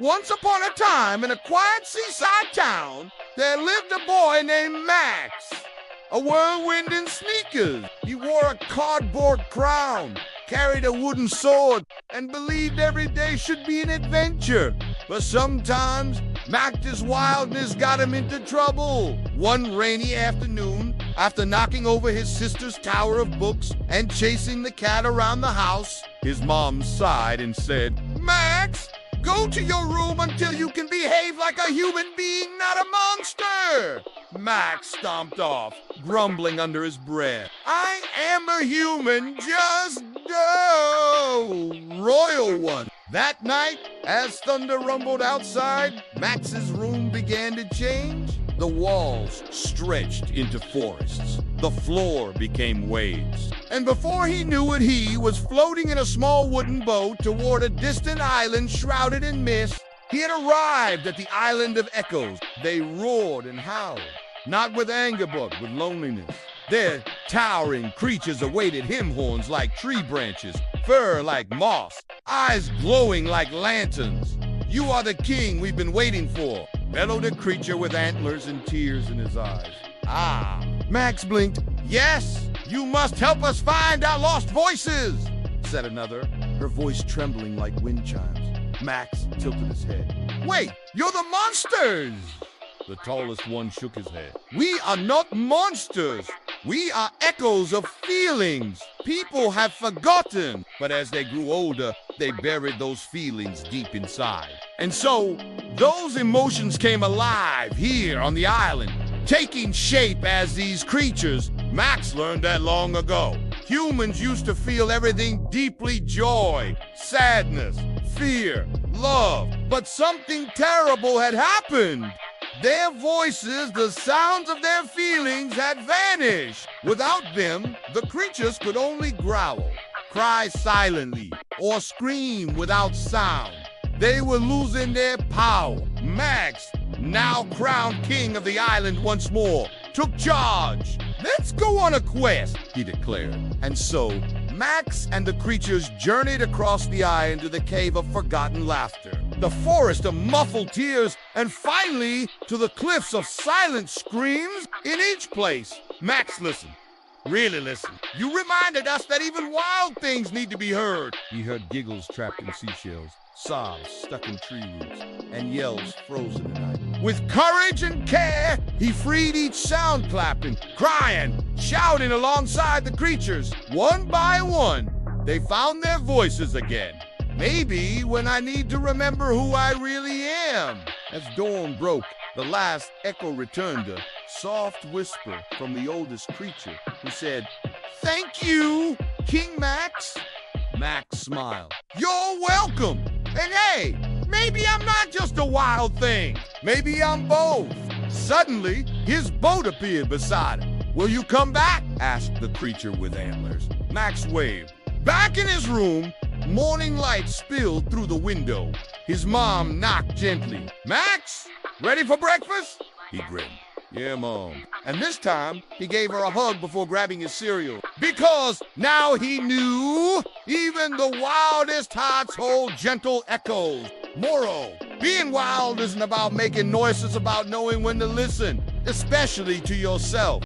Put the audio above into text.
Once upon a time, in a quiet seaside town, there lived a boy named Max. A whirlwind in sneakers. He wore a cardboard crown, carried a wooden sword, and believed every day should be an adventure. But sometimes, Max's wildness got him into trouble. One rainy afternoon, after knocking over his sister's tower of books and chasing the cat around the house, his mom sighed and said, "Max, go to your room until you can behave like a human being, not a monster." Max stomped off, grumbling under his breath. "I am a human, just royal one." That night, as thunder rumbled outside, Max's room began to change. The walls stretched into forests. The floor became waves. And before he knew it, he was floating in a small wooden boat toward a distant island shrouded in mist. He had arrived at the island of echoes. They roared and howled, not with anger, but with loneliness. There, towering creatures awaited him, horns like tree branches, fur like moss, eyes glowing like lanterns. "You are the king we've been waiting for," bellowed a creature with antlers and tears in his eyes. "Ah," Max blinked. "Yes, you must help us find our lost voices," said another, her voice trembling like wind chimes. Max tilted his head. "Wait, you're the monsters!" The tallest one shook his head. "We are not monsters. We are echoes of feelings people have forgotten." But as they grew older, they buried those feelings deep inside. And so, those emotions came alive here on the island, taking shape as these creatures. Max learned that long ago. Humans used to feel everything deeply: joy, sadness, fear, love. But something terrible had happened. Their voices, the sounds of their feelings, had vanished. Without them, the creatures could only growl, cry silently, or scream without sound. They were losing their power. Max, now crowned king of the island once more, took charge. "Let's go on a quest," he declared. And so, Max and the creatures journeyed across the island to the cave of forgotten laughter, the forest of muffled tears, and finally to the cliffs of silent screams. In each place, Max listened. Really listened. "You reminded us that even wild things need to be heard." He heard giggles trapped in seashells, sobs stuck in tree roots, and yells frozen in ice. With courage and care, he freed each sound, clapping, crying, shouting alongside the creatures. One by one, they found their voices again. "Maybe when I need to remember who I really am." As dawn broke, the last echo returned, a soft whisper from the oldest creature, who said, "Thank you, King Max." Max smiled. "You're welcome. And hey, maybe I'm not just a wild thing. Maybe I'm both." Suddenly, his boat appeared beside him. "Will you come back?" asked the creature with antlers. Max waved. Back in his room, morning light spilled through the window. His mom knocked gently. "Max, ready for breakfast?" He grinned. "Yeah, Mom." And this time, he gave her a hug before grabbing his cereal. Because now he knew even the wildest hearts hold gentle echoes. Moral: being wild isn't about making noise, it's about knowing when to listen, especially to yourself.